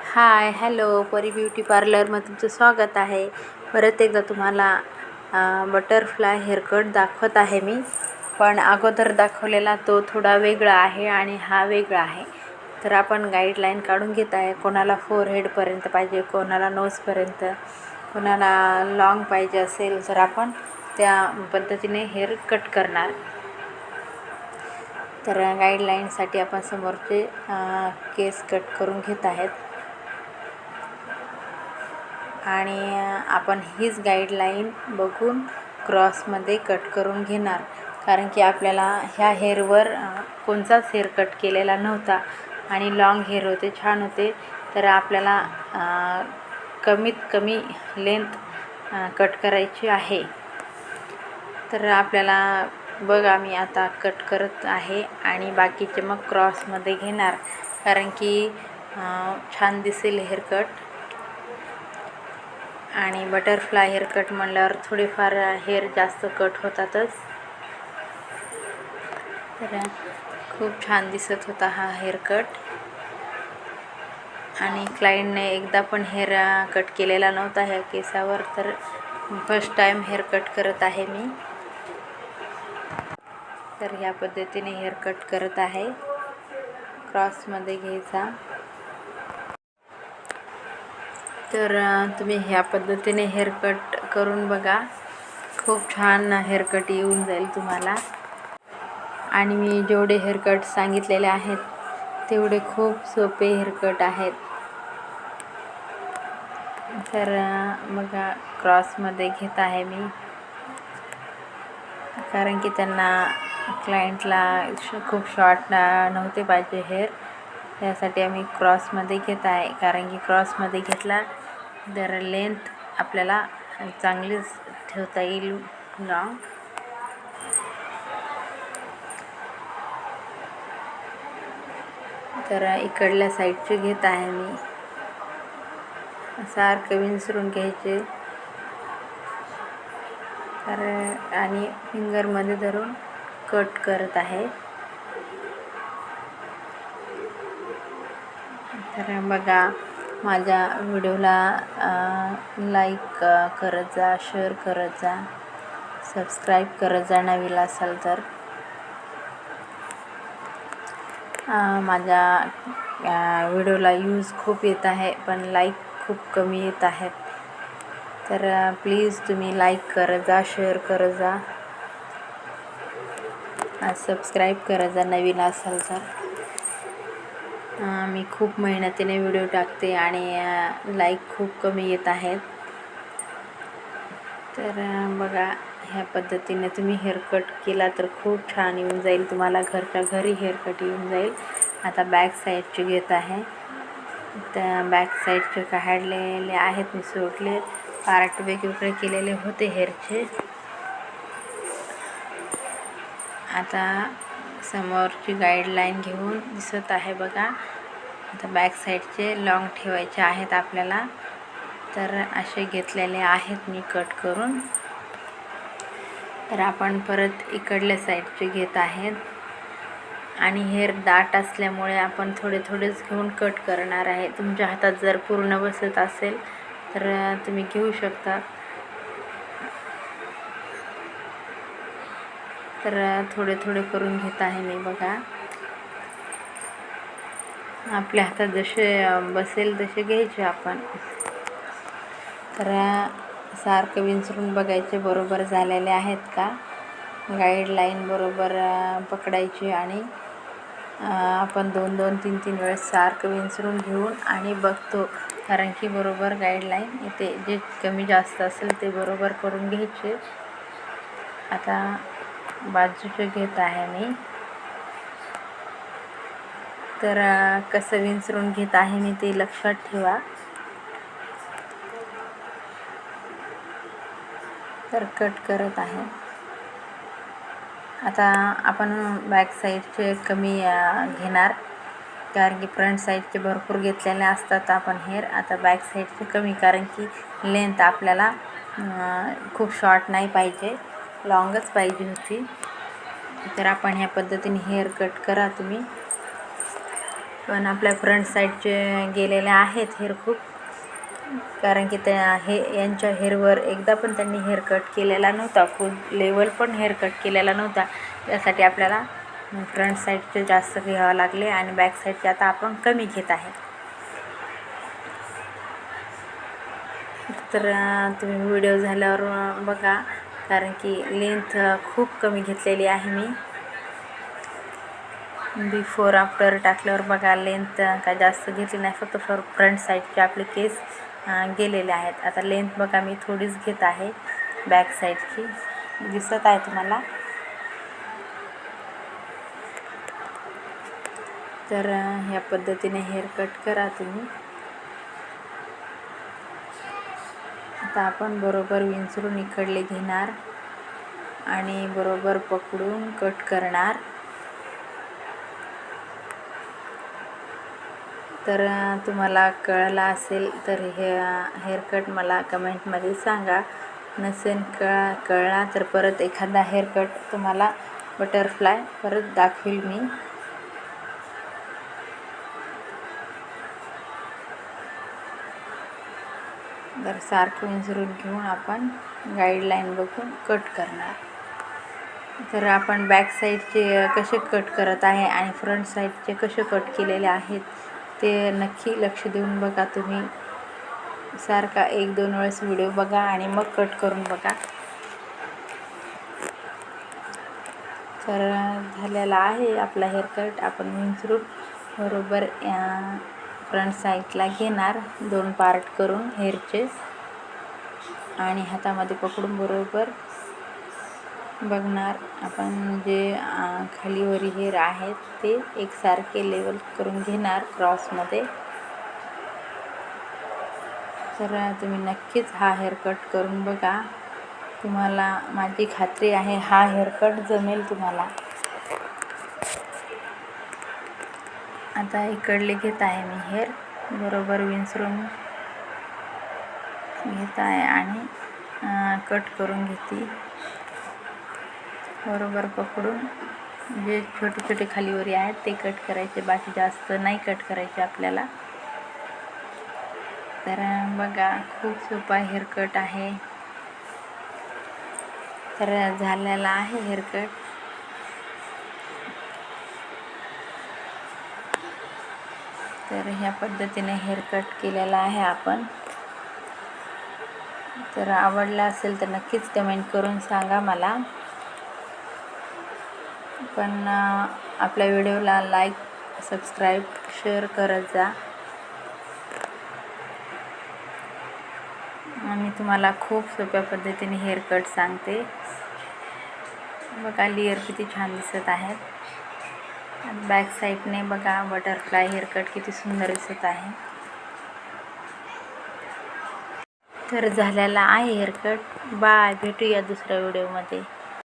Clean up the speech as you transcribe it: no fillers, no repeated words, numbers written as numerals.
हाय, hello. परी beauty पार्लरमध्ये तुमचं स्वागत आहे. परत एकदा तुम्हाला बटरफ्लाय हेअरकट दाखवत आहे मी. पण अगोदर दाखवलेला तो थोडा वेगळा आहे आणि हा वेगळा आहे. तर आपण गाईडलाईन काढून घेत आहे. कोणाला फोरहेडपर्यंत पाहिजे, कोणाला नोजपर्यंत, कोणाला लॉंग पाहिजे असेल तर आपण त्या पद्धतीने हेअर कट करणार. तर गाईडलाईनसाठी आपण समोरचे केस कट करून घेत आहेत आणि आपण हीच गाईडलाईन बघून क्रॉसमध्ये कट करून घेणार. कारण की आपल्याला ह्या हेअरवर कोणताच हेअर कट केलेला नव्हता आणि लॉंग हेअर होते, छान होते. तर आपल्याला कमीत कमी लेंथ कट करायची आहे. तर आपल्याला बघा, मी आता कट करत आहे आणि बाकीचे मग क्रॉसमध्ये घेणार. कारण की छान दिसेल हेअरकट. आणि बटरफ्लाय हेअरकट म्हणल्यावर थोडेफार हेअर जास्त कट होतातच. तर खूप छान दिसत होता हा हेअरकट. आणि क्लायंटने एकदा पण हेअर कट केलेला नव्हता ह्या केसावर, तर फर्स्ट टाईम हेअर कट करत आहे मी. तर ह्या पद्धतीने हेअर कट करत आहे. क्रॉसमध्ये घ्यायचा. तर तुम्ही ह्या पद्धतीने हेअर कट करून बघा. खूप छान हेअरकट येऊन जाईल तुम्हाला. आणि मी जेवढे हेअरकट सांगितलेले आहेत तेवढे खूप सोपे हेअरकट आहेत. तर बघा, क्रॉसमध्ये घेत आहे मी. कारण की त्यांना क्लायंटला खूप शॉर्ट नव्हते पाहिजे हेअर, त्यासाठी आम्ही क्रॉसमध्ये घेत आहे. कारण की क्रॉसमध्ये घेतला तर लेंथ आपल्याला चांगलीच ठेवता येईल लॉंग. तर इकडल्या साईडचे घेत आहे मी. सारखं विंचरून घ्यायचे आणि फिंगरमध्ये धरून कट करत आहे. तर बघा, माझ्या व्हिडिओला लाईक करत जा, शेअर करत जा, सबस्क्राईब करत जा नवीन असाल तर. माझ्या व्हिडिओला व्ह्यूज खूप येत आहे पण लाईक खूप कमी येत आहेत. तर प्लीज तुम्ही लाईक करत जा, शेअर करत जा, सबस्क्राईब करत जा नवीन असाल तर. मी खूप मेहनतीने व्हिडिओ टाकते आणि लाईक खूप कमी येत आहेत. तर बघा, ह्या पद्धतीने तुम्ही हेअरकट केला तर खूप छान येऊन जाईल तुम्हाला. घरच्या घरी हेअरकट येऊन जाईल. आता बॅक साईडचे घेत आहे. त्या बॅक साईडचे काढलेले आहेत मी, सोडले. पार्ट वेगवेगळे केलेले होते हेअरचे. आता समोरची गाईडलाईन घेऊन दिसत आहे बघा. आता बॅक साईडचे लॉंग ठेवायचे आहेत आपल्याला. तर असे घेतलेले आहेत मी कट करून. तर आपण परत इकडल्या साईडचे घेत आहेत. आणि हेअर दाट असल्यामुळे आपण थोडे थोडेच घेऊन कट करणार आहे. तुमच्या हातात जर पूर्ण बसत असेल तर तुम्ही घेऊ शकता. तर थोडे थोडे करून घेत आहे मी बघा. आपल्या हातात जसे बसेल तसे घ्यायचे आपण. तर सारखं विंचरून बघायचे बरोबर झालेले आहेत का. गाईडलाईन बरोबर पकडायची आणि आपण 2-2, 3-3 वेळेस सारखं विंचरून घेऊन आणि बघतो. कारण की बरोबर गाईडलाईन येते. जे कमी जास्त असेल ते बरोबर करून घ्यायचे. आता बाजूचे घेत आहे मी. तर कसं विंचरून घेत आहे मी ते लक्षात ठेवा. तर कट करत आहे. आता आपण बॅक साईडचे कमी घेणार. कारण की फ्रंट साईडचे भरपूर घेतलेले असतात आपण हेअर. आता बॅक साईडचे कमी, कारण की लेंथ आपल्याला खूप शॉर्ट नाही पाहिजे, लॉंगच पाहिजे होती. तर आपण ह्या पद्धतीने हेअर कट करा तुम्ही. पण आपल्या फ्रंट साईडचे गेलेले आहेत हेअर खूप, कारण की यांच्या हेअरवर एकदा पण त्यांनी हेअर कट केलेला नव्हता, फुल लेवल पण हेअर कट केलेला नव्हता. त्यासाठी आपल्याला फ्रंट साईडचे जास्त घ्यावं लागले आणि बॅक साईडचे आता आपण कमी घेत आहे. तर तुम्ही व्हिडिओ झाल्यावर बघा, कारण की लेंथ खूप कमी घेतलेली आहे मी. बिफोर आफ्टर टाकल्यावर बघा लेंथ काय जास्त घेतली नाही, फक्त फ्रंट साईडचे आपले केस गेलेले आहेत. आता लेंथ बघा मी थोडीच घेत आहे बॅक साईडची, दिसत आहे तुम्हाला. तर ह्या पद्धतीने हेअर कट करा तुम्ही. आता आपण बरोबर विंचरून इकडले घेणार आणि बरोबर पकडून कट करणार. तर तुम्हाला कळला असेल तर हे हेअरकट मला कमेंटमध्ये सांगा. नसेल कळला तर परत एखादा हेअरकट तुम्हाला बटरफ्लाय परत दाखवील मी. तर सारखं विंचरून घेऊन आपण गाईडलाईन बघून कट करणार. तर आपण बॅक साईडचे कसे कट करत आहे आणि फ्रंट साईडचे कसे कट केलेले आहेत ते नक्की लक्ष देऊन बघा तुम्ही. सारखा 1-2 वेळेस व्हिडिओ बघा आणि मग कट करून बघा. तर झालेला आहे आपला हेअरकट. आपण विंचरून बरोबर फ्रंट साईडला घेणार 2 पार्ट करून हेअरचे आणि हातामध्ये पकडून बरोबर बघणार. आपण जे खालीवरी हेअर आहेत ते एकसारखे लेवल करून घेणार क्रॉसमध्ये. तर तुम्ही नक्कीच हा हेअरकट करून बघा. तुम्हाला माझी खात्री आहे हा हेअरकट जमेल तुम्हाला. आता इकडले घेत आहे मी हेअर, बरोबर विंचरून घेत आहे आणि कट करून घेते. बरोबर पकडून जे छोटे छोटे खालीवरी आहेत ते कट करायचे, बाकी जास्त नाही कट करायचे आपल्याला. तर बघा खूप सोपा हेअरकट आहे. तर झालेला आहे हेअरकट. तर ह्या पद्धतीने हेअरकट केलेला आहे आपण. तर आवडला असेल तर नक्कीच कमेंट करून सांगा मला. पण आपल्या व्हिडिओला लाईक, सबस्क्राईब, शेअर करत जा. आणि तुम्हाला खूप सोप्या पद्धतीने हेअरकट सांगते. बघा लेअर किती छान दिसत आहेत. बॅक साईडने बघा बटरफ्लाय हेअरकट किती सुंदर दिसत आहे. तर झालेला आहे हेअरकट. बाय, भेटूया दुसऱ्या व्हिडिओमध्ये.